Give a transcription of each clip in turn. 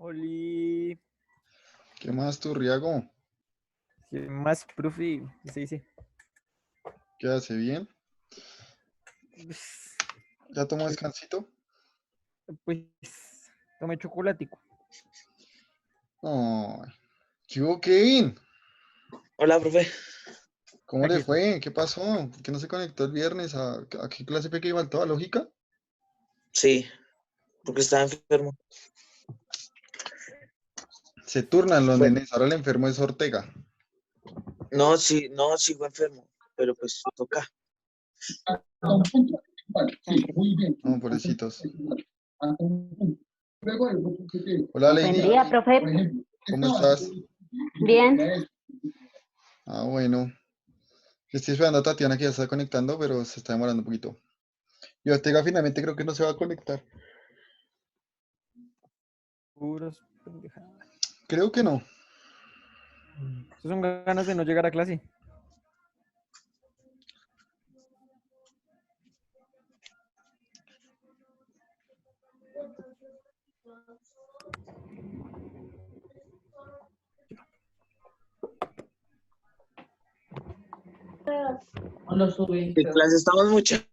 Oli, ¿Qué más, Turriago? ¿qué más, profe? ¿Qué se dice? ¿Qué hace? ¿Bien? Pues, ¿Ya tomó descansito? pues, tomé chocolatico. No. ¿Qué hubo, Kevin? Hola, profe. ¿Cómo Aquí le está. fue? ¿Qué pasó? ¿Por qué no se conectó el viernes? ¿A qué clase fue que faltó? ¿A lógica? Sí, porque estaba enfermo. Se turnan los Bueno, nenes. Ahora el enfermo es Ortega. no, sí, no, sigo enfermo, pero pues toca. No, pobrecitos. Hola, Buen Lady. día, profe. ¿Cómo estás? Bien. Ah, bueno. Estoy esperando a Tatiana que ya está conectando, pero se está demorando un poquito. Y Ortega finalmente creo que no se va a conectar. Puras pendejadas. Creo que no. Esas son ganas de no llegar a clase. ¿Qué clase estamos, muchachos?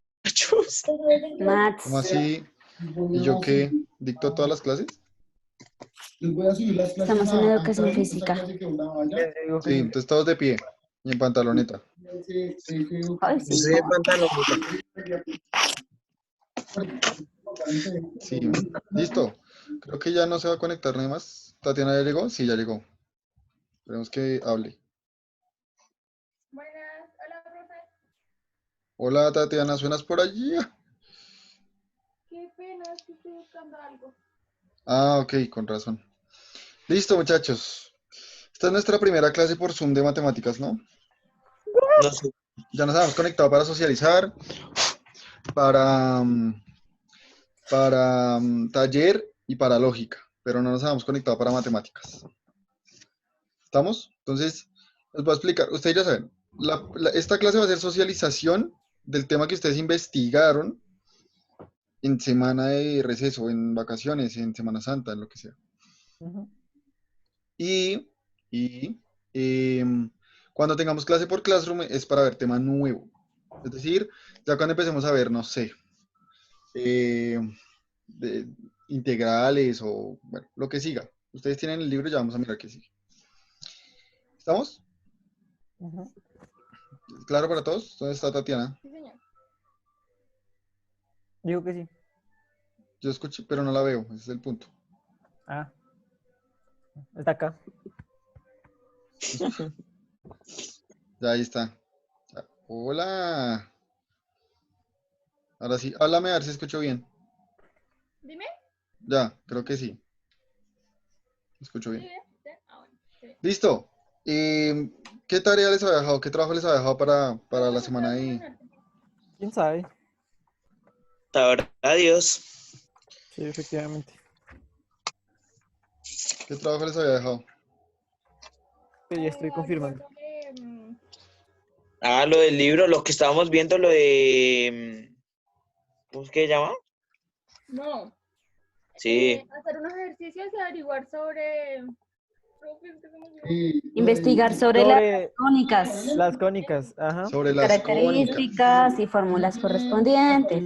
¿Cómo Maths. así? ¿Y yo qué? ¿Dicto todas las clases? Estamos en educación física. Yo digo que Sí, sí. entonces todos de pie y en pantaloneta. Ay, Yo sí, soy de no. pantaloneta. Sí, listo. Creo que ya no se va a conectar nada más. ¿Tatiana ya llegó? Sí, ya llegó. Esperemos que hable. Buenas, hola profe. Hola, Tatiana, ¿suenas por allí? Qué pena, es que estoy buscando algo. Ah, ok, con razón. Listo, muchachos. Esta es nuestra primera clase por Zoom de matemáticas, ¿no? No sé. Ya nos habíamos conectado para socializar, para, taller y para lógica, pero no nos habíamos conectado para matemáticas. ¿Estamos? Entonces, les voy a explicar. Ustedes ya saben, esta clase va a ser socialización del tema que ustedes investigaron en semana de receso, en vacaciones, en Semana Santa, en lo que sea. Ujú. Y cuando tengamos clase por Classroom es para ver tema nuevo. Es decir, ya cuando empecemos a ver, no sé, eh, de integrales o bueno, lo que siga. Ustedes tienen el libro, ya vamos a mirar qué sigue. ¿Estamos? Ujú. ¿Claro para todos? ¿Dónde está Tatiana? Sí, señor. Digo que sí. Yo escuché, pero no la veo, ese es el punto. Ah, está acá. Ya ahí está. Ya. Hola. Ahora sí, háblame a ver si escucho bien. Dime. Ya, creo que sí. Escucho ¿Sí bien. ves? Ah, bueno. Sí. Listo. ¿Qué tarea les había dejado? ¿Qué trabajo les había dejado para la semana de... ¿Quién sabe? Ahora, adiós. Sí, efectivamente. ¿Qué trabajo les había dejado? Pero ya estoy confirmando. Ah, lo del libro, lo que estábamos viendo, lo de... ¿Cómo es que se llama? No. Sí. Hacer unos ejercicios y averiguar sobre. Profe, es que se me olvidó. Investigar sobre las Sobre cónicas, las cónicas. Ajá. Sobre las cónicas. características y fórmulas correspondientes.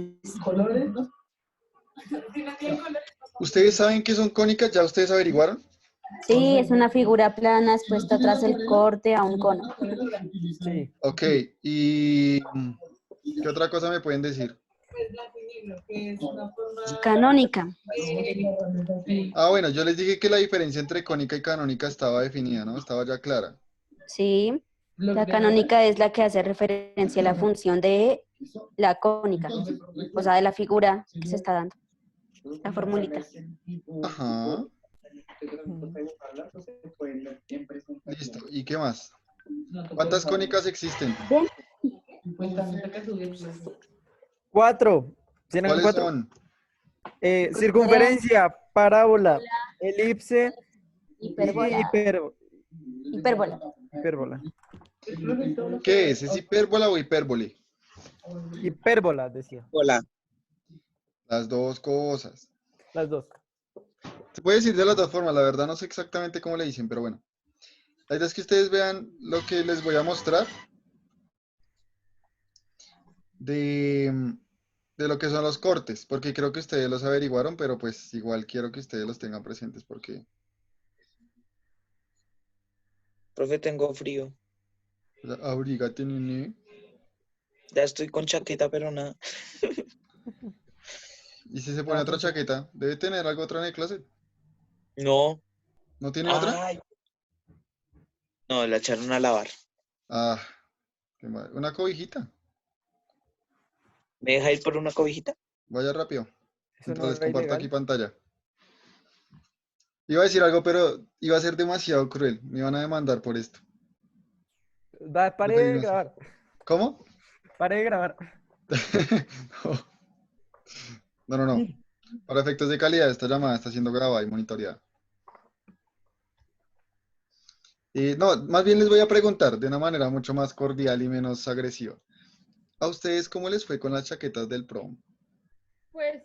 ¿Ustedes saben qué son cónicas? ¿Ya ustedes averiguaron? Sí, es una figura plana expuesta tras el corte a un cono. Sí. Ok, ¿y qué otra cosa me pueden decir? Canónica. Ah, bueno, yo les dije que la diferencia entre cónica y canónica estaba definida, ¿no? Estaba ya clara. Sí. La canónica es la que hace referencia a la función de la cónica, o sea, de la figura que se está dando. La formulita. Ajá, Ujú. listo. ¿Y qué más? ¿Cuántas cónicas existen? Bien. 4. ¿Tienen ¿Cuáles 4? son? Circunferencia, parábola, elipse y Hipérbola. Hipérbola. hipérbola. ¿Qué es? ¿Es hipérbola o hipérbole? Hipérbola, decía. Hola. Las dos cosas. Las dos. Se puede decir de las dos formas, la verdad no sé exactamente cómo le dicen, pero bueno. La idea es que ustedes vean lo que les voy a mostrar de lo que son los cortes, porque creo que ustedes los averiguaron, pero pues igual quiero que ustedes los tengan presentes porque Profe, tengo frío. abrígate, nene. Ya estoy con chaqueta, pero nada. Y si se pone otra chaqueta, debe tener algo otra en el closet. No. ¿No tiene otra? Ay. No, la echaron a lavar. Ah, qué mal. Una cobijita. ¿Me deja ir por una cobijita? Vaya rápido. Eso Mientras no les era comparto ilegal. aquí pantalla. Iba a decir algo, pero iba a ser demasiado cruel. Me iban a demandar por esto. Pare Preferí de no hacer. grabar. ¿Cómo? Pare de grabar. No, no, no. Para efectos de calidad, esta llamada está siendo grabada y monitoreada. No, más bien les voy a preguntar de una manera mucho más cordial y menos agresiva. ¿A ustedes cómo les fue con las chaquetas del prom? Pues,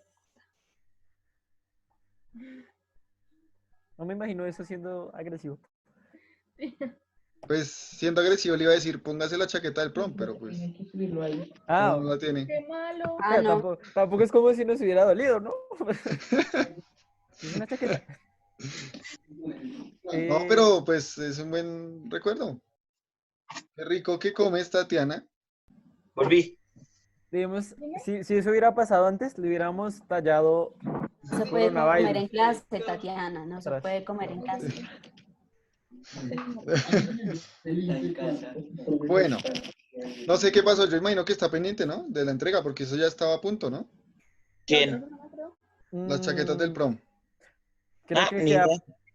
No me imagino eso siendo agresivo. Pues siendo agresivo le iba a decir, póngase la chaqueta del prom, pero pues, Ah, ¿cómo no la tiene? qué malo. Ah, pero no. tampoco es como si nos hubiera dolido, ¿no? Es una chaqueta. No, pero pues es un buen recuerdo. Qué rico que comes, Tatiana. Volví. Digamos, si eso hubiera pasado antes, le hubiéramos tallado No se puede Corona comer Baile. en clase, Tatiana. No se Atrás. puede comer en clase. Bueno, no sé qué pasó. Yo imagino que está pendiente, ¿no? De la entrega, porque eso ya estaba a punto, ¿no? ¿Quién? Las chaquetas del prom. Creo Ah, que ni idea.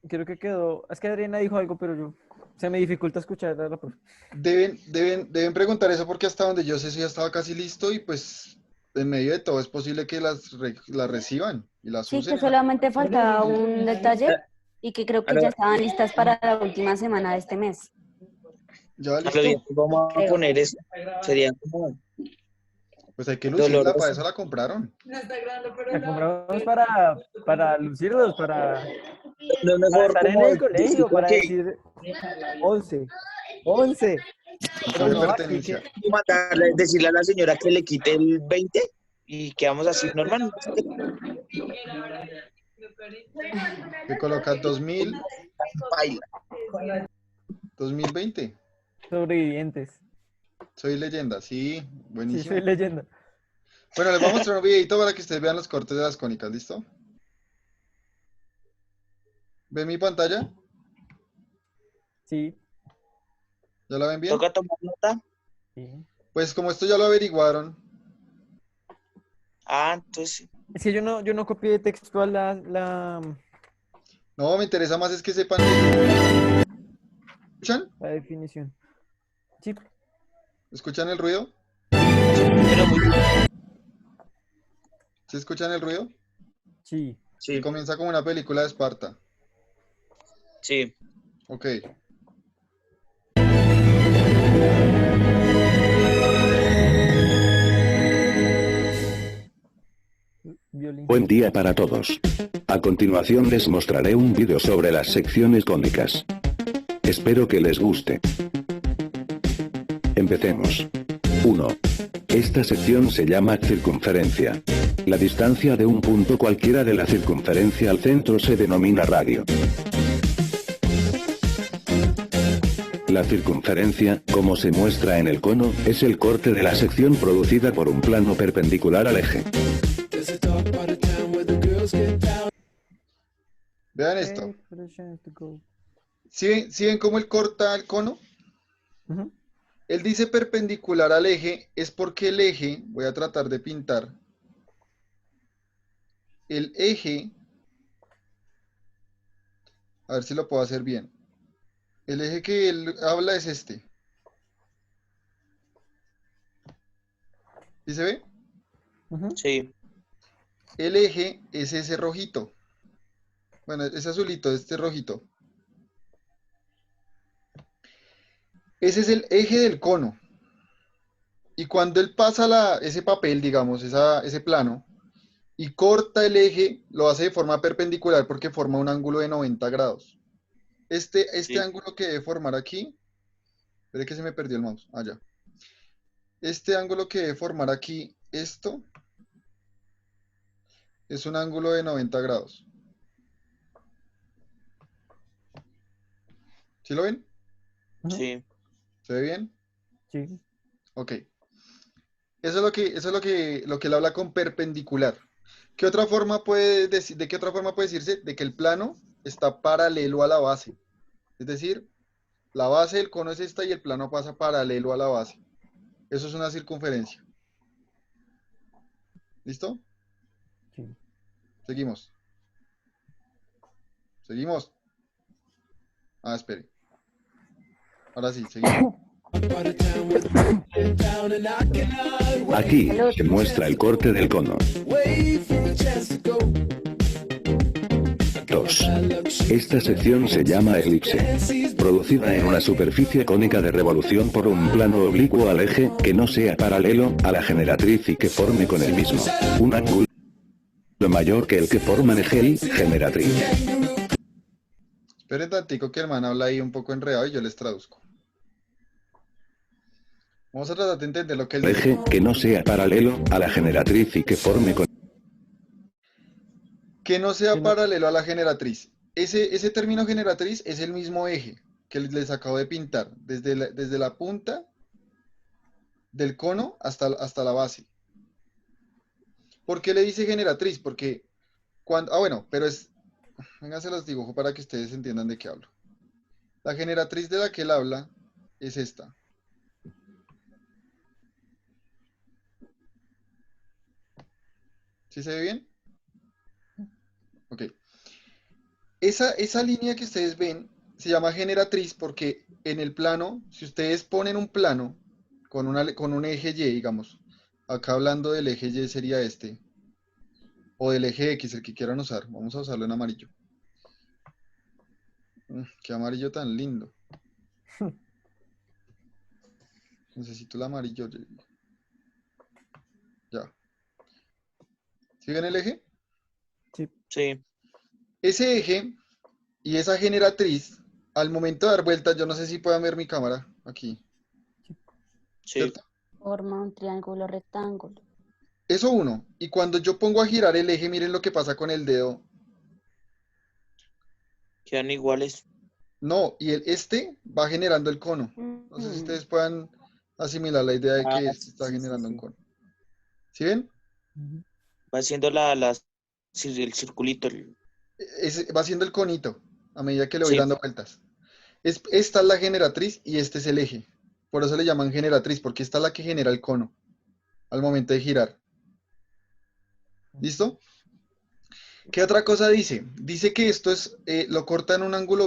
creo que quedó. Es que Adriana dijo algo, pero yo se me dificulta escuchar a la profe. Deben preguntar eso porque hasta donde yo sé, eso ya estaba casi listo y pues en medio de todo es posible que las reciban y las Sí, usen que en la... solamente faltaba un detalle y que creo que Aló. ya estaban listas para la última semana de este mes. Ya A lo listo. bien, vamos a Creo. poner eso. Sería como Pues hay que lucirla, para doloroso. eso la compraron. La compramos para lucirlos, No es para mejor estar en como el decir colegio, como para que decir 11. 11. Son de Pero no, pertenencia. decirle a la señora que le quite el 20 y quedamos así normal. Que coloca Baila. 2020. sobrevivientes. Soy leyenda, sí, Sí, buenísimo. soy leyenda. Bueno, les voy a mostrar un videito para que ustedes vean los cortes de las cónicas, ¿listo? ¿Ven mi pantalla? Sí. ¿Ya la ven bien? Toca tomar nota. Sí. Pues como esto ya lo averiguaron, Ah, entonces Es que yo no copié textual no, me interesa más es que sepan. ¿Escuchan? la definición. Sí. ¿Escuchan el ruido? pero muy ¿Sí escuchan el ruido? Sí. Que sí, comienza como una película de Esparta. sí. Ok. Violín. Buen día para todos. A continuación les mostraré un vídeo sobre las secciones cónicas. Espero que les guste. Empecemos. 1. Esta sección se llama circunferencia. La distancia de un punto cualquiera de la circunferencia al centro se denomina radio. La circunferencia, como se muestra en el cono, es el corte de la sección producida por un plano perpendicular al eje. Vean esto. ¿Sí ven cómo él corta el cono? Ujú. Él dice perpendicular al eje, es porque el eje, voy a tratar de pintar, el eje, a ver si lo puedo hacer bien. El eje que él habla es este. ¿Sí se ve? Ujú. Sí. El eje es ese rojito. Bueno, ese azulito, este rojito. Ese es el eje del cono. Y cuando él pasa ese papel, digamos, ese plano, y corta el eje, lo hace de forma perpendicular porque forma un ángulo de 90 grados. Este Sí. ángulo que debe formar aquí, espere que se me perdió el mouse, allá. Este ángulo que debe formar aquí, esto, es un ángulo de 90 grados. ¿Sí lo ven? Ujú. Sí. ¿Se ve bien? Sí. Ok. Eso es lo que él habla con perpendicular. ¿Qué otra forma puede decir, ¿de qué otra forma puede decirse? De que el plano está paralelo a la base. Es decir, la base del cono es esta y el plano pasa paralelo a la base. Eso es una circunferencia. ¿Listo? Sí. Seguimos. Seguimos. Ah, espere. Ahora sí, seguimos. Aquí se muestra el corte del cono. 2. Esta sección se llama elipse, producida en una superficie cónica de revolución por un plano oblicuo al eje que no sea paralelo a la generatriz y que forme con el mismo un ángulo mayor que el que forma el eje y generatriz. Esperen tantico que el man habla ahí un poco enredado y yo les traduzco. Vamos a tratar de entender lo que él El dice. eje que no sea paralelo a la generatriz y que forme con Que no sea Que no- paralelo a la generatriz. Ese término generatriz es el mismo eje que les acabo de pintar, desde la punta del cono hasta la base. ¿Por qué le dice generatriz? Porque cuando... Ah, bueno, pero es... Venga, se los dibujo para que ustedes entiendan de qué hablo. La generatriz de la que él habla es esta. ¿Sí se ve bien? Ok. Esa línea que ustedes ven se llama generatriz porque en el plano, si ustedes ponen un plano con un eje Y, digamos, acá hablando del eje Y sería este, o del eje X, el que quieran usar. Vamos a usarlo en amarillo. Qué amarillo tan lindo. Necesito el amarillo. Ya. ¿Sí ven el eje? Sí. Sí. Ese eje y esa generatriz, al momento de dar vueltas, yo no sé si puedan ver mi cámara aquí, Sí. ¿cierto? Forma un triángulo rectángulo. Eso uno. Y cuando yo pongo a girar el eje, miren lo que pasa con el dedo. Quedan iguales. No, y este va generando el cono. No sé si ustedes puedan asimilar la idea de que este está sí, sí, generando un sí. cono. ¿Sí ven? Ujú. Va haciendo el circulito. Va haciendo el conito a medida que le voy Sí. dando vueltas. Esta es la generatriz y este es el eje. Por eso le llaman generatriz, porque esta es la que genera el cono al momento de girar. ¿Listo? ¿Qué otra cosa dice? Dice que esto es, lo corta en un ángulo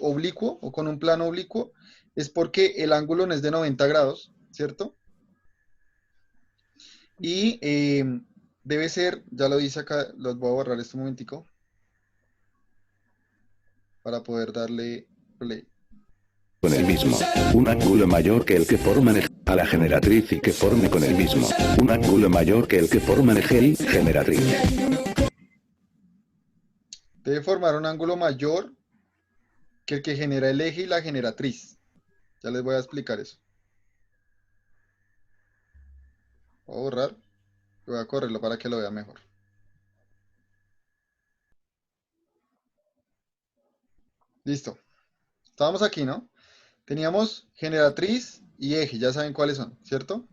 oblicuo o con un plano oblicuo, es porque el ángulo no es de 90 grados, ¿cierto? Y debe ser, ya lo dice acá, los voy a borrar este momentico para poder darle play. con el mismo un ángulo mayor que el que forma el eje a la generatriz y que forme con el mismo un ángulo mayor que el que forma el eje y generatriz. Debe formar un ángulo mayor que el que genera el eje y la generatriz. Ya les voy a explicar eso. Voy a borrar, voy a correrlo para que lo vean mejor. Listo. Estábamos aquí, ¿no? Teníamos generatriz y eje, ya saben cuáles son, ¿cierto?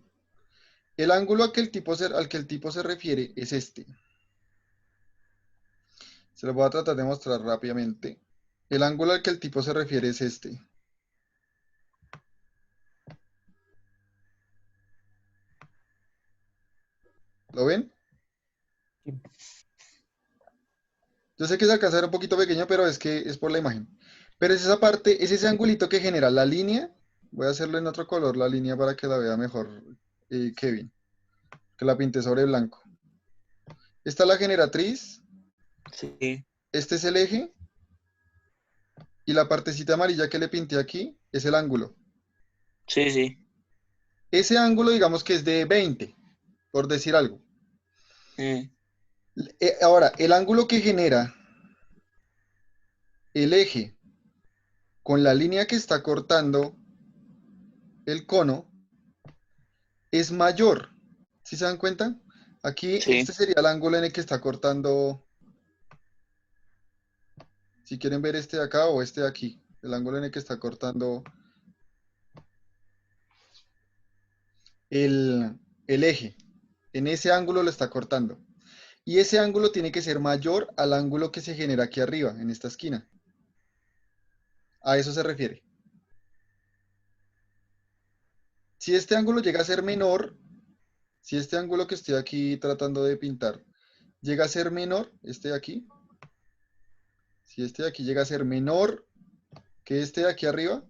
El ángulo al que el tipo se refiere es este. Se lo voy a tratar de mostrar rápidamente. El ángulo al que el tipo se refiere es este. ¿Lo ven? Sí. Yo sé que se alcanza a ver un poquito pequeño, pero es que es por la imagen. Pero es esa parte, es ese angulito que genera la línea. Voy a hacerlo en otro color, la línea, para que la vea mejor, Kevin. Que la pinte sobre blanco. Esta es la generatriz. Sí. Este es el eje. Y la partecita amarilla que le pinté aquí es el ángulo. Sí, sí. Ese ángulo, digamos que es de 20, por decir algo. Mm. Ahora, el ángulo que genera el eje con la línea que está cortando el cono es mayor. ¿Sí se dan cuenta? Aquí Sí. este sería el ángulo en el que está cortando. Si quieren ver este de acá o este de aquí, el ángulo en el que está cortando el eje. En ese ángulo lo está cortando. Y ese ángulo tiene que ser mayor al ángulo que se genera aquí arriba, en esta esquina. A eso se refiere. Si este ángulo llega a ser menor, si este ángulo que estoy aquí tratando de pintar llega a ser menor, este de aquí, si este de aquí llega a ser menor que este de aquí arriba,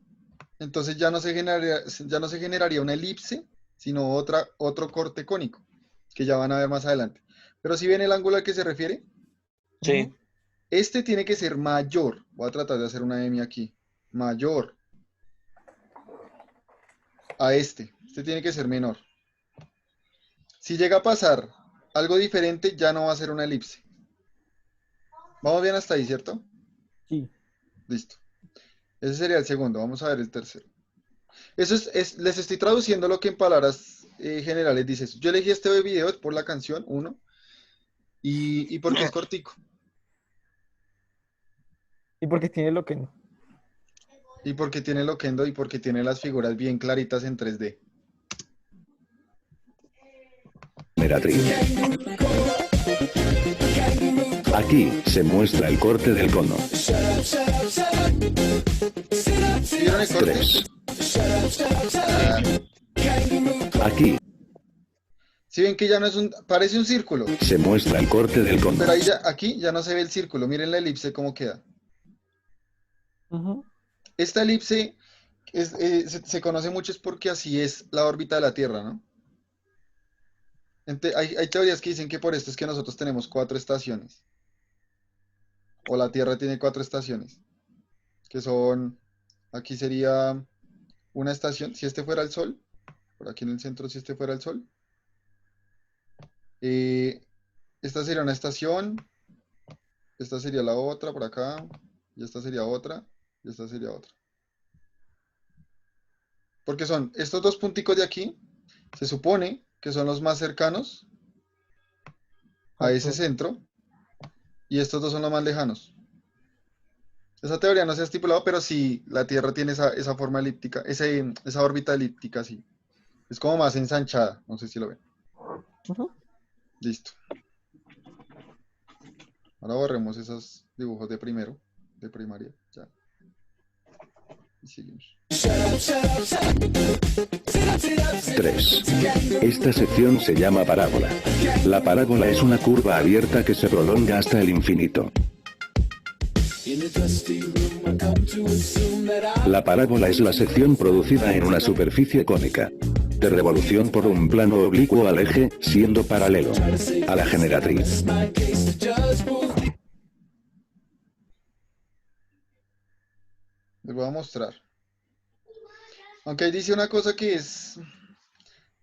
entonces ya no se generaría una elipse, sino otro corte cónico, que ya van a ver más adelante. Pero si ven el ángulo al que se refiere, Sí. este tiene que ser mayor. Voy a tratar de hacer una M aquí. Mayor a este. Este tiene que ser menor. Si llega a pasar algo diferente, ya no va a ser una elipse. Vamos bien hasta ahí, ¿cierto? Sí. Listo. Ese sería el segundo. Vamos a ver el tercero. Eso les estoy traduciendo lo que en palabras generales dice eso. Yo elegí este video por la canción, uno, y porque es cortico. ¿Y porque tiene lo que no? Y porque tiene loquendo y porque tiene las figuras bien claritas en 3D. Generatriz. Aquí se muestra el corte del cono. ¿Vieron el corte? 3. Aquí Si ven que ya no es parece un círculo, se muestra el corte del cono. pero ahí aquí ya no se ve el círculo. Miren la elipse cómo queda. Ujú. Esta elipse se conoce mucho es porque así es la órbita de la Tierra, ¿no? Hay teorías que dicen que por esto es que nosotros tenemos 4 estaciones. O la Tierra tiene 4 estaciones. Que son, aquí sería una estación, si este fuera el Sol, por aquí en el centro si este fuera el Sol. Esta sería una estación, esta sería la otra por acá, y esta sería otra, y esta sería otra. Porque son estos dos punticos de aquí, se supone que son los más cercanos a ese centro, y estos dos son los más lejanos. Esa teoría no se ha estipulado, pero sí, la Tierra tiene esa forma elíptica, esa órbita elíptica, sí. Es como más ensanchada, no sé si lo ven. Ujú. Listo. Ahora borremos esos dibujos de primero, de primaria, ya. Y seguimos. 3. Esta sección se llama parábola. La parábola es una curva abierta que se prolonga hasta el infinito. La parábola es la sección producida en una superficie cónica de revolución por un plano oblicuo al eje, siendo paralelo a la generatriz. Les voy a mostrar. Aunque ahí dice una cosa que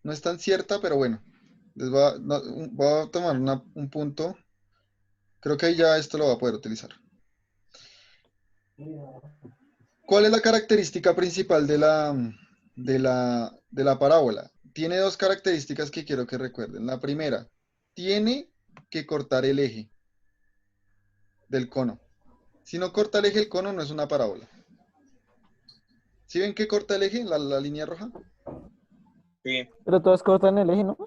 no es tan cierta, pero bueno. Voy a tomar un punto. Creo que ahí ya esto lo va a poder utilizar. ¿Cuál es la característica principal de la parábola? Tiene dos características que quiero que recuerden. La primera, tiene que cortar el eje del cono. Si no corta el eje del cono, no es una parábola. ¿Sí ven que corta el eje, la línea roja? Sí. Pero todas cortan el eje, ¿no?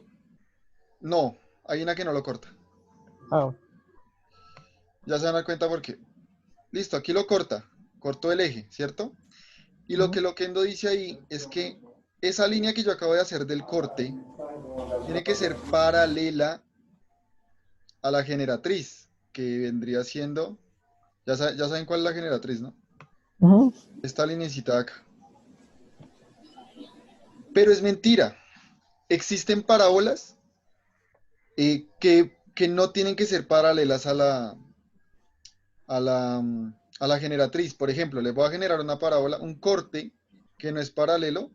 No, hay una que no lo corta. Ah, Ya se van a dar cuenta por qué. Listo, aquí lo corta. Cortó el eje, ¿cierto? Y lo que Loquendo dice ahí es que esa línea que yo acabo de hacer del corte tiene que ser paralela a la generatriz, que vendría siendo, ya saben cuál es la generatriz, ¿no? ujú. Esta linecita de acá. Pero es mentira. Existen parábolas que no tienen que ser paralelas a la generatriz. Por ejemplo, les voy a generar una parábola, un corte que no es paralelo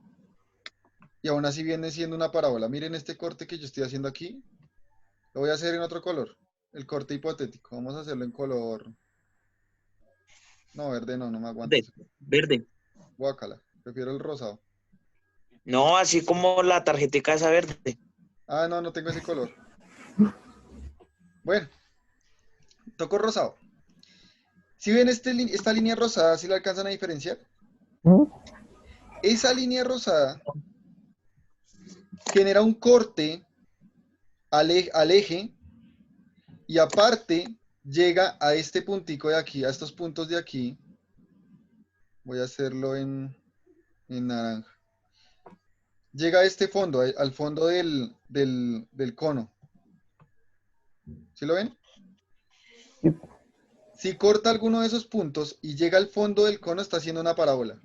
y aún así viene siendo una parábola. Miren este corte que yo estoy haciendo aquí. Lo voy a hacer en otro color. el corte hipotético. Vamos a hacerlo en color. No, verde no, no me aguanto. Verde. Guácala, prefiero el rosado. No, así como la tarjetica esa verde. Ah, no, no tengo ese color. Bueno, toco rosado. Si ven esta línea rosada, ¿sí la alcanzan a diferenciar? Esa línea rosada genera un corte al eje y aparte llega a este puntico de aquí, a estos puntos de aquí. Voy a hacerlo en naranja. Llega a este fondo, al fondo del cono. ¿Sí lo ven? Sí. Si corta alguno de esos puntos y llega al fondo del cono, está haciendo una parábola.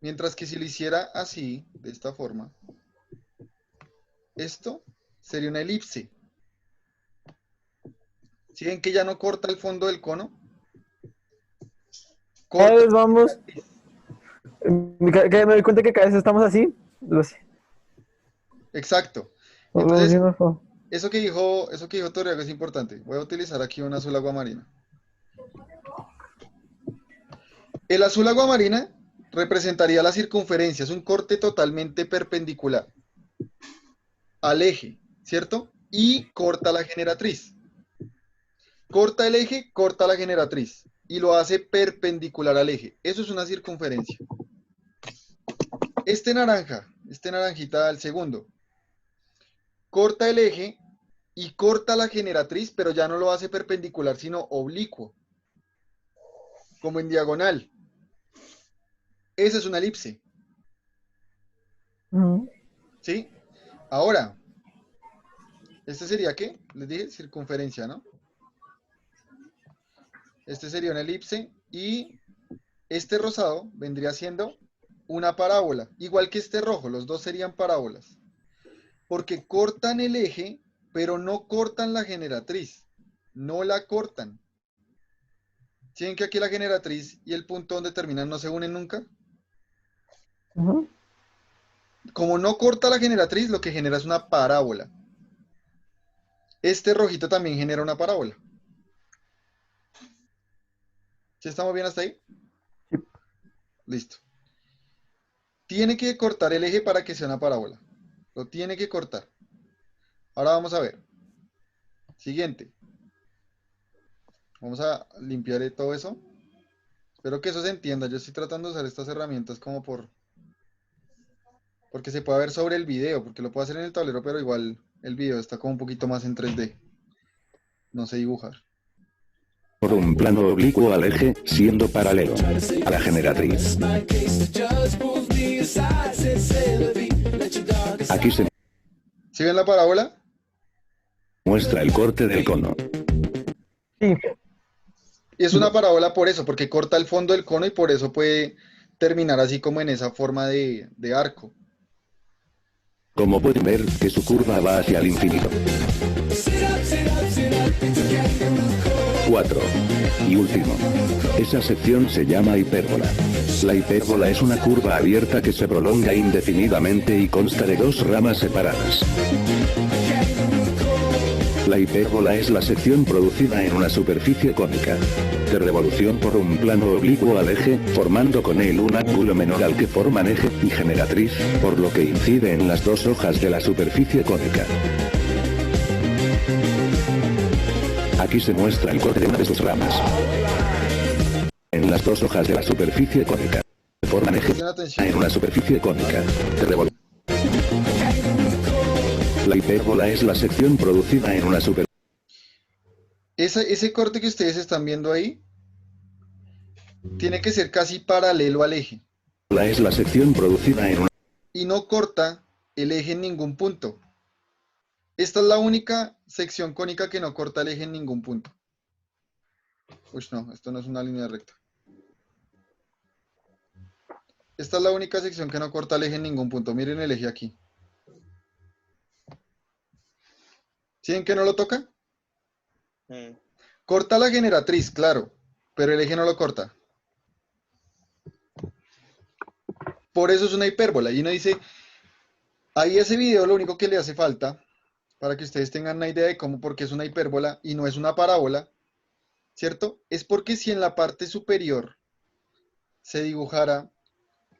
Mientras que si lo hiciera así, de esta forma, esto sería una elipse. ¿Sí ven que ya no corta el fondo del cono? Cada Corta. vez vamos. Me doy cuenta que cada vez estamos así. Lo sé. Exacto. Vamos Entonces, viendo, por favor. eso que dijo Torriaga es importante. Voy a utilizar aquí un azul aguamarina. El azul aguamarina representaría la circunferencia, es un corte totalmente perpendicular al eje, ¿cierto? Y corta la generatriz. Corta el eje, corta la generatriz y lo hace perpendicular al eje. Eso es una circunferencia. Este naranjita al segundo, corta el eje y corta la generatriz, pero ya no lo hace perpendicular, sino oblicuo, como en diagonal. Esa es una elipse, ¿sí? Ahora, este sería, ¿qué? Les dije, circunferencia, ¿no? Este sería una elipse y este rosado vendría siendo una parábola, igual que este rojo, los dos serían parábolas, porque cortan el eje, pero no cortan la generatriz, no la cortan. ¿Sí ven que aquí la generatriz y el punto donde terminan no se unen nunca? Como no corta la generatriz, lo que genera es una parábola. Este rojito también genera una parábola. ¿Sí estamos bien hasta ahí? Listo. Tiene que cortar el eje para que sea una parábola. Lo tiene que cortar. Ahora vamos a ver. Siguiente. Vamos a limpiar todo eso. Espero que eso se entienda. Yo estoy tratando de usar estas herramientas como porque se puede ver sobre el video, porque lo puedo hacer en el tablero, pero igual el video está como un poquito más en 3D. No sé dibujar. Por un plano oblicuo al eje, siendo paralelo a la generatriz. Aquí se ¿Sí ven la parábola? muestra el corte del cono. Sí. Y es una parábola por eso, porque corta el fondo del cono y por eso puede terminar así como en esa forma de arco. Como pueden ver, que su curva va hacia el infinito. 4. Y último. Esa sección se llama hipérbola. La hipérbola es una curva abierta que se prolonga indefinidamente y consta de dos ramas separadas. La hipérbola es la sección producida en una superficie cónica de revolución por un plano oblicuo al eje, formando con él un ángulo menor al que forman eje y generatriz, por lo que incide en las dos hojas de la superficie cónica. Aquí se muestra el corte de una de sus ramas. En las dos hojas de la superficie cónica forman eje Presten atención. en una superficie cónica de revolución. La hipérbola es la sección producida en una superficie. Ese corte que ustedes están viendo ahí tiene que ser casi paralelo al eje Es la sección producida en una. y no corta el eje en ningún punto. Esta es la única sección cónica que no corta el eje en ningún punto. Uy, no, esto no es una línea recta. Esta es la única sección que no corta el eje en ningún punto. Miren el eje aquí. ¿Sí ven que no lo toca? Corta la generatriz, claro, pero el eje no lo corta. Por eso es una hipérbola. Y uno dice, ahí ese video lo único que le hace falta para que ustedes tengan una idea de cómo, porque es una hipérbola y no es una parábola, ¿cierto? Es porque si en la parte superior se dibujara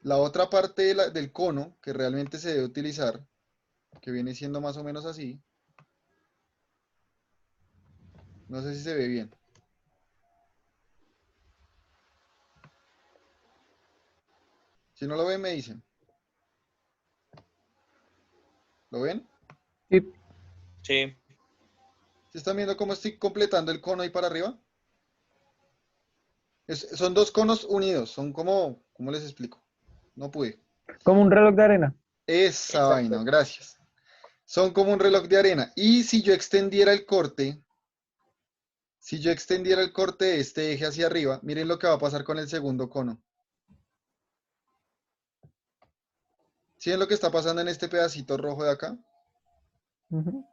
la otra parte del cono, que realmente se debe utilizar, que viene siendo más o menos así, no sé si se ve bien. Si no lo ven, me dicen. ¿Lo ven? Sí, Sí. ¿Se están viendo cómo estoy completando el cono ahí para arriba? Son dos conos unidos, son como, ¿cómo les explico? No pude. como un reloj de arena. Esa Exacto. vaina, gracias. Son como un reloj de arena. Y si yo extendiera el corte, de este eje hacia arriba, miren lo que va a pasar con el segundo cono. ¿Sí ven lo que está pasando en este pedacito rojo de acá? Ujú.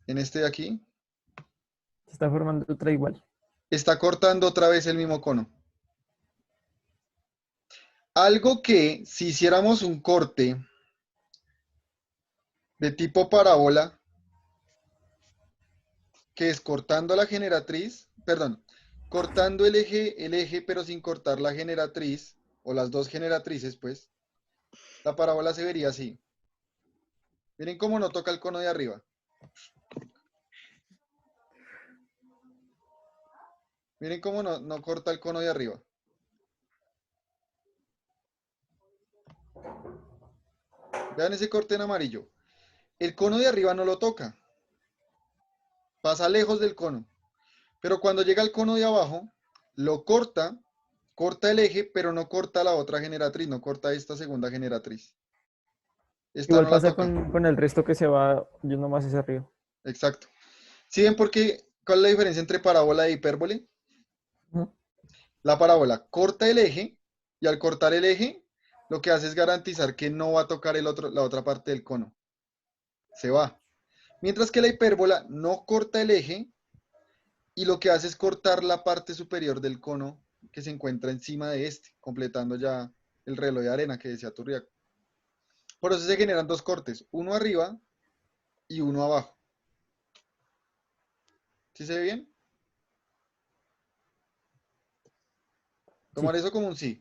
En este de aquí. Se está formando otra igual. Está cortando otra vez el mismo cono. Algo que si hiciéramos un corte de tipo parábola, que es cortando la generatriz, perdón, cortando el eje, pero sin cortar la generatriz, o las dos generatrices, pues, la parábola se vería así. Miren cómo no toca el cono de arriba. Miren cómo no corta el cono de arriba. Vean ese corte en amarillo. El cono de arriba no lo toca. Pasa lejos del cono. Pero cuando llega al cono de abajo, lo corta el eje, pero no corta la otra generatriz, no corta esta segunda generatriz. Esta Igual no la pasa toca. con el resto que se va yendo más hacia arriba. Exacto. ¿Sí ven cuál es la diferencia entre parábola e hipérbole? Ujú. La parábola corta el eje y al cortar el eje, lo que hace es garantizar que no va a tocar la otra parte del cono. Se va. Mientras que la hipérbola no corta el eje y lo que hace es cortar la parte superior del cono que se encuentra encima de este, completando ya el reloj de arena que decía Turriaco. Por eso se generan dos cortes, uno arriba y uno abajo. ¿Sí se ve bien? Tomar eso como un sí.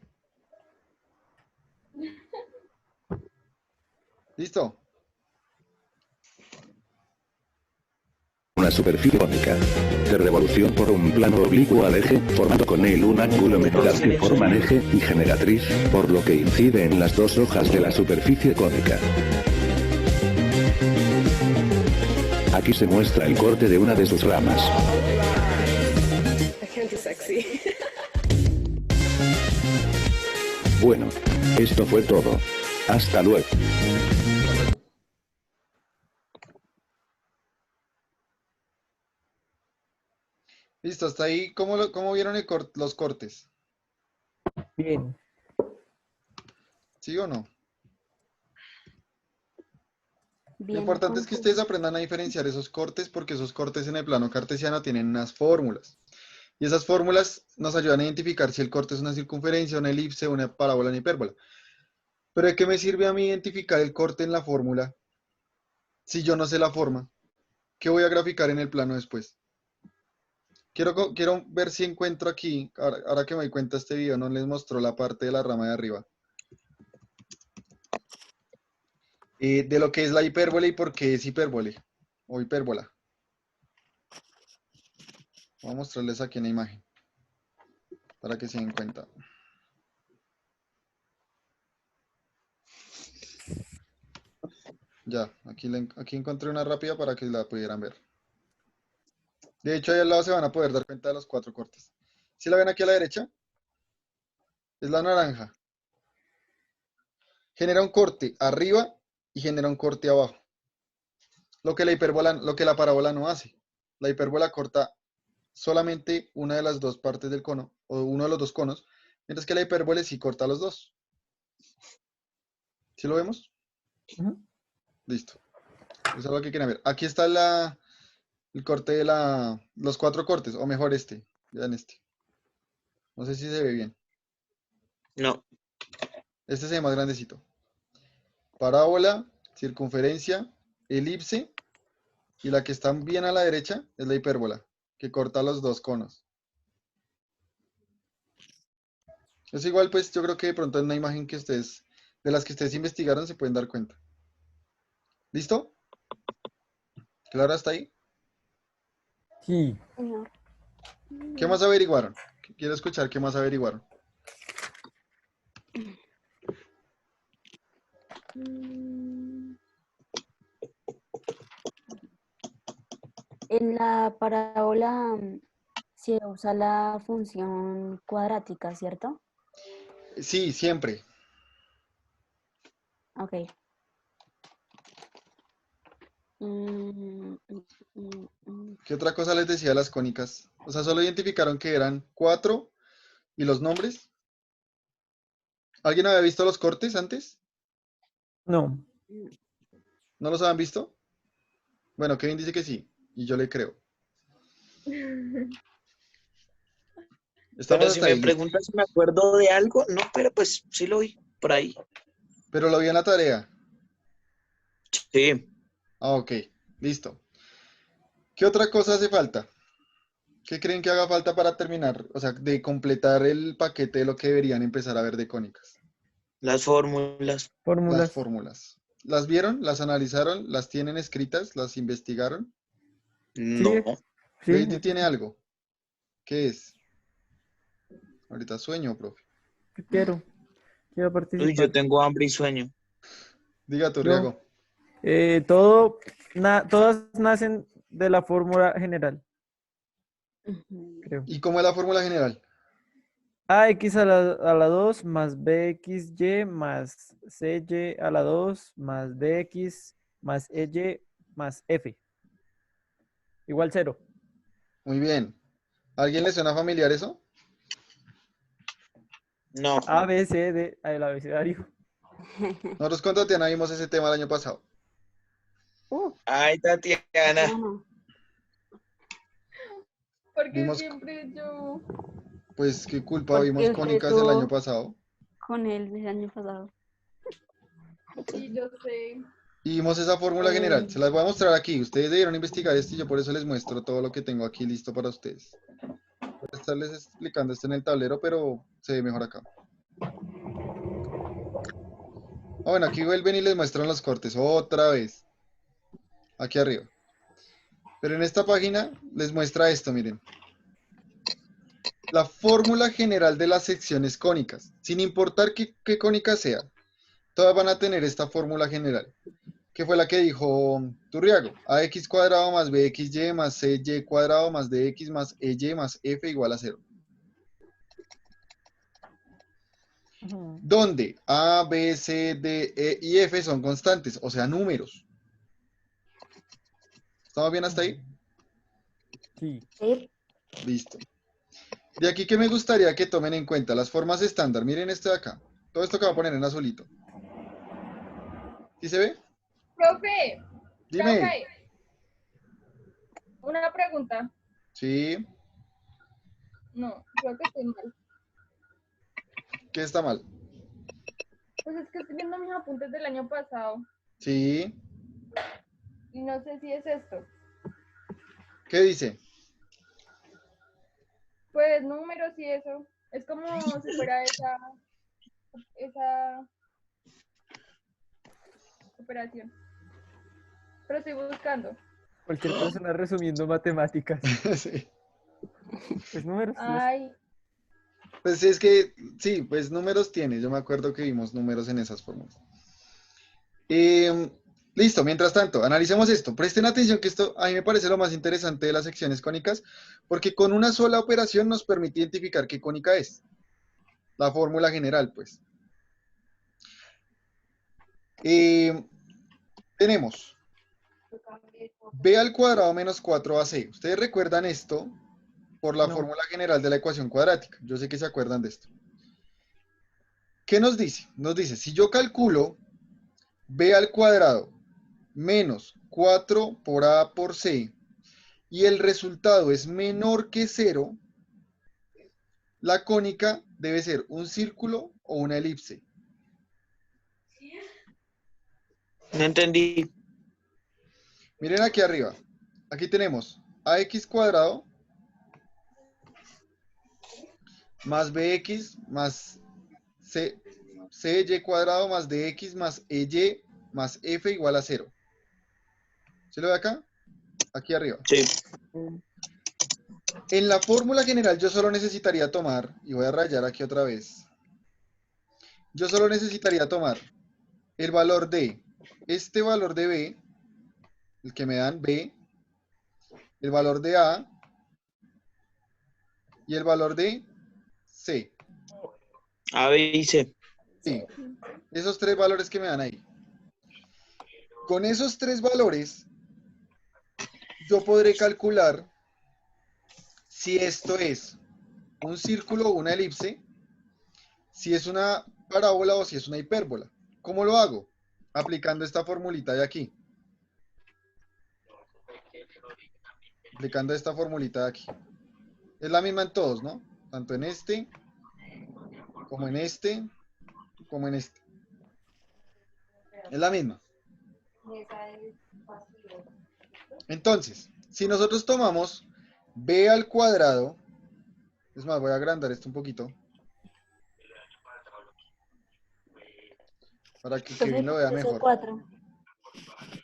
¿Listo? Una superficie cónica de revolución por un plano oblicuo al eje, formando con él un ángulo menor al que forman eje y generatriz, por lo que incide en las dos hojas de la superficie cónica. Aquí se muestra el corte de una de sus ramas. Gente sexy. Bueno, esto fue todo. Hasta luego. Listo, hasta ahí. ¿Cómo vieron los cortes? Bien. ¿Sí o no? Lo Bien, importante es que ustedes aprendan a diferenciar esos cortes porque esos cortes en el plano cartesiano tienen unas fórmulas. Y esas fórmulas nos ayudan a identificar si el corte es una circunferencia, una elipse, una parábola, una hipérbola. Pero ¿de qué me sirve a mí identificar el corte en la fórmula si yo no sé la forma? ¿Qué voy a graficar en el plano después? Quiero ver si encuentro aquí, ahora que me doy cuenta este video, no les mostró la parte de la rama de arriba. De lo que es la hipérbole y por qué es hipérbole o hipérbola. Voy a mostrarles aquí una imagen para que se den cuenta. Ya, aquí encontré una rápida para que la pudieran ver. De hecho, ahí al lado se van a poder dar cuenta de los 4 cortes. ¿Sí la ven aquí a la derecha? Es la naranja. Genera un corte arriba y genera un corte abajo. Lo que la parábola no hace. La hipérbola corta solamente una de las dos partes del cono, o uno de los dos conos, mientras que la hipérbole sí corta los dos. ¿Sí lo vemos? Ujú. Listo. Eso es lo que quieren ver. Aquí está el corte de los 4 cortes, o mejor este. Vean este. No sé si se ve bien. No. Este se ve más grandecito. Parábola, circunferencia, elipse Y la que está bien a la derecha es la hipérbola, que corta los dos conos. Es igual, pues yo creo que de pronto en una imagen que ustedes, de las que ustedes investigaron, se pueden dar cuenta. ¿Listo? ¿Claro hasta ahí? Sí. Señor. ¿Qué más averiguaron? Quiero escuchar qué más averiguaron. Mm, En la parábola se usa la función cuadrática, ¿cierto? Sí, siempre. Ok. Mm, mm, mm. ¿Qué otra cosa les decía las cónicas? O sea, solo identificaron que eran 4 y los nombres. ¿Alguien había visto los cortes antes? No. ¿No los habían visto? Bueno, Kevin dice que sí, y yo le creo. Estamos Pero si hasta me ahí, listo. preguntas si me acuerdo de algo, no, pero pues sí lo vi por ahí. Pero lo vi en la tarea. Sí. Ah, ok, listo. ¿Qué otra cosa hace falta? ¿Qué creen que haga falta para terminar? O sea, de completar el paquete de lo que deberían empezar a ver de cónicas. Las fórmulas. Las Fórmulas. fórmulas. ¿Las vieron? ¿Las analizaron? ¿Las tienen escritas? ¿Las investigaron? No. Sí. Lady tiene algo. ¿Qué es? Ahorita sueño, profe. Quiero. Quiero Uy, participar. yo tengo hambre y sueño. Diga tu Yo. Riago. Todas nacen de la fórmula general, Ujú. creo. ¿Y cómo es la fórmula general? AX a la 2 más BXY más CY a la 2 más DX más EY más F. Igual 0. Muy bien. ¿A alguien le suena familiar eso? No. A, B, C, D, el abecedario. Nosotros con Tatiana vimos ese tema el año pasado. Ay, Tatiana. Bueno, Porque Vimos, siempre yo. pues, qué culpa, porque vimos usted cónicas el año estuvo pasado. con él el año pasado. Sí, yo sé. Y vimos esa fórmula general. Se las voy a mostrar aquí. Ustedes debieron investigar esto y yo por eso les muestro todo lo que tengo aquí listo para ustedes. Voy a estarles explicando esto en el tablero, pero se ve mejor acá. Bueno, aquí vuelven y les muestran los cortes otra vez. Aquí arriba. Pero en esta página les muestra esto, miren. La fórmula general de las secciones cónicas. Sin importar qué cónica sea, todas van a tener esta fórmula general, que fue la que dijo Turriago. AX cuadrado más BXY más CY cuadrado más DX más EY más F igual a 0. Donde A, B, C, D, E y F son constantes, o sea, números. ¿Estamos bien hasta ahí? Sí. Sí. Listo. De aquí que me gustaría que tomen en cuenta las formas estándar. Miren esto de acá. Todo esto que va a poner en azulito. ¿Sí se ve? Profe, Dime. profe, una pregunta. Sí. No, creo que estoy mal. ¿Qué está mal? Pues es que estoy viendo mis apuntes del año pasado Sí. y no sé si es esto. ¿Qué dice? Pues números y eso. Es como si fuera esa operación. Pero estoy buscando. Cualquier persona resumiendo matemáticas. Sí. Pues números. Ay, Pues es que, sí, pues números tiene. Yo me acuerdo que vimos números en esas fórmulas. Listo, mientras tanto, analicemos esto. Presten atención que esto a mí me parece lo más interesante de las secciones cónicas, porque con una sola operación nos permite identificar qué cónica es. La fórmula general, pues. Tenemos b al cuadrado menos 4ac. Ustedes recuerdan esto por la No. fórmula general de la ecuación cuadrática. Yo sé que se acuerdan de esto. ¿Qué nos dice? Nos dice, si yo calculo b al cuadrado menos 4 por a por c y el resultado es menor que 0, la cónica debe ser un círculo o una elipse. No entendí. Miren aquí arriba. aquí tenemos ax cuadrado más bx más cy cuadrado más dx más ey más f igual a 0. ¿Se lo ve acá? Aquí arriba. Sí. En la fórmula general yo solo necesitaría tomar, y voy a rayar aquí otra vez, yo solo necesitaría tomar el valor de este valor de b, el que me dan b, el valor de a y el valor de c. A, B y C. Sí, esos tres valores que me dan ahí. Con esos tres valores, yo podré calcular si esto es un círculo o una elipse, si es una parábola o si es una hipérbola. ¿Cómo lo hago? Aplicando esta formulita de aquí. Aplicando esta formulita de aquí. Es la misma en todos, ¿no? Tanto en este, como en este, como en este. Es la misma. Entonces, si nosotros tomamos b al cuadrado, es más, voy a agrandar esto un poquito, para que Kevin lo vea Entonces, mejor. 4.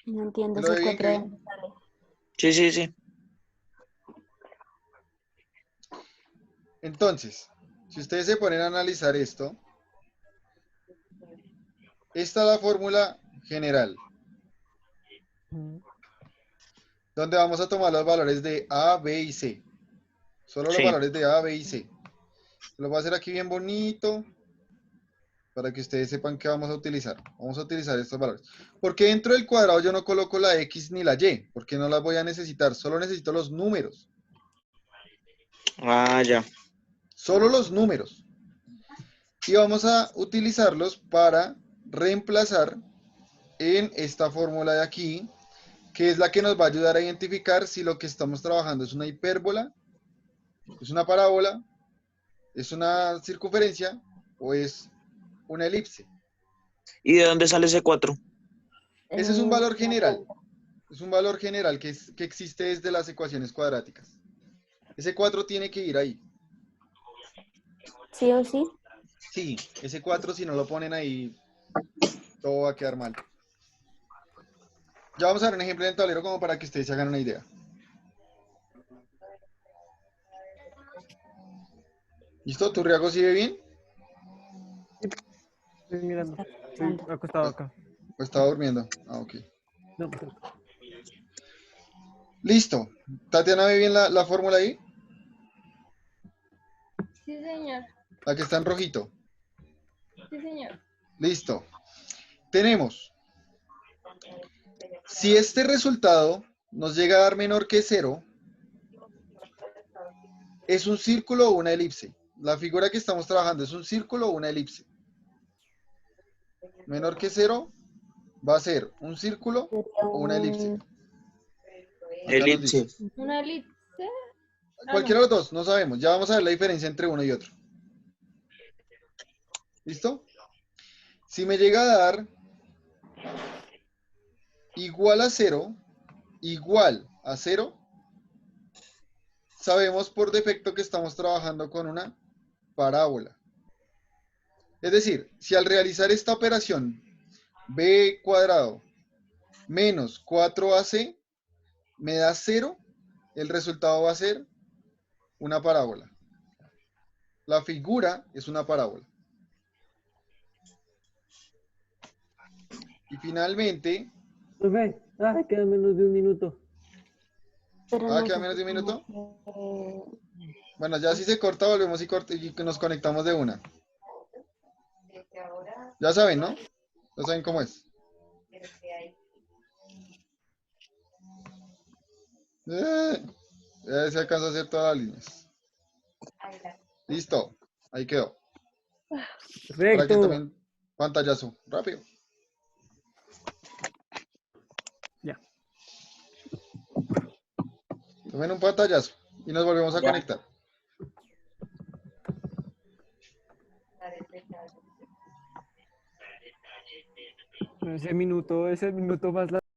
No entiendo ¿Lo ve ese bien, 4 de Kevin? dónde sale. Sí, sí, sí. Entonces, si ustedes se ponen a analizar esto, esta es la fórmula general, donde vamos a tomar los valores de A, B y C. Solo los Sí. valores de A, B y C. Lo voy a hacer aquí bien bonito, para que ustedes sepan qué vamos a utilizar. Vamos a utilizar estos valores. Porque dentro del cuadrado yo no coloco la X ni la Y, porque no las voy a necesitar, solo necesito los números. Ah, ya. Solo los números. Y vamos a utilizarlos para reemplazar en esta fórmula de aquí, que es la que nos va a ayudar a identificar si lo que estamos trabajando es una hipérbola, es una parábola, es una circunferencia o es una elipse. ¿Y de dónde sale ese 4? Ese es un valor general. Cuenta. Es un valor general que existe desde las ecuaciones cuadráticas. Ese 4 tiene que ir ahí. ¿Sí o sí? Sí, ese 4 si no lo ponen ahí, todo va a quedar mal. Ya vamos a ver un ejemplo en el tablero como para que ustedes se hagan una idea. ¿Listo? ¿Tu Riago sigue bien? Estoy mirando. Estoy Pensando. acostado acá. ¿O estaba durmiendo? Ah, ok. No, pues, Listo. ¿Tatiana ve bien la fórmula ahí? Sí, señor. La que está en rojito. Sí, señor. Listo. Tenemos, si este resultado nos llega a dar menor que 0, es un círculo o una elipse. La figura que estamos trabajando es un círculo o una elipse. Menor que 0 va a ser un círculo o una elipse. Acá nos dice. Elipse. ¿Una elipse? Cualquiera de los dos, no sabemos. Ya vamos a ver la diferencia entre uno y otro. ¿Listo? Si me llega a dar igual a 0, sabemos por defecto que estamos trabajando con una parábola. Es decir, si al realizar esta operación b cuadrado menos 4ac me da 0, el resultado va a ser una parábola. La figura es una parábola. Y finalmente, profe, queda menos de un minuto. Pero no queda sé menos de si un minuto. como Bueno, ya si se corta, volvemos y nos conectamos de una. Ya saben, ¿no? Ya saben cómo es. Ya se alcanza a hacer todas las líneas. Listo. Ahí quedó. Para que Perfecto. también pantallazo. Rápido. Ya. Tomen un pantallazo y nos volvemos a Ya. conectar. Ese minuto más largo.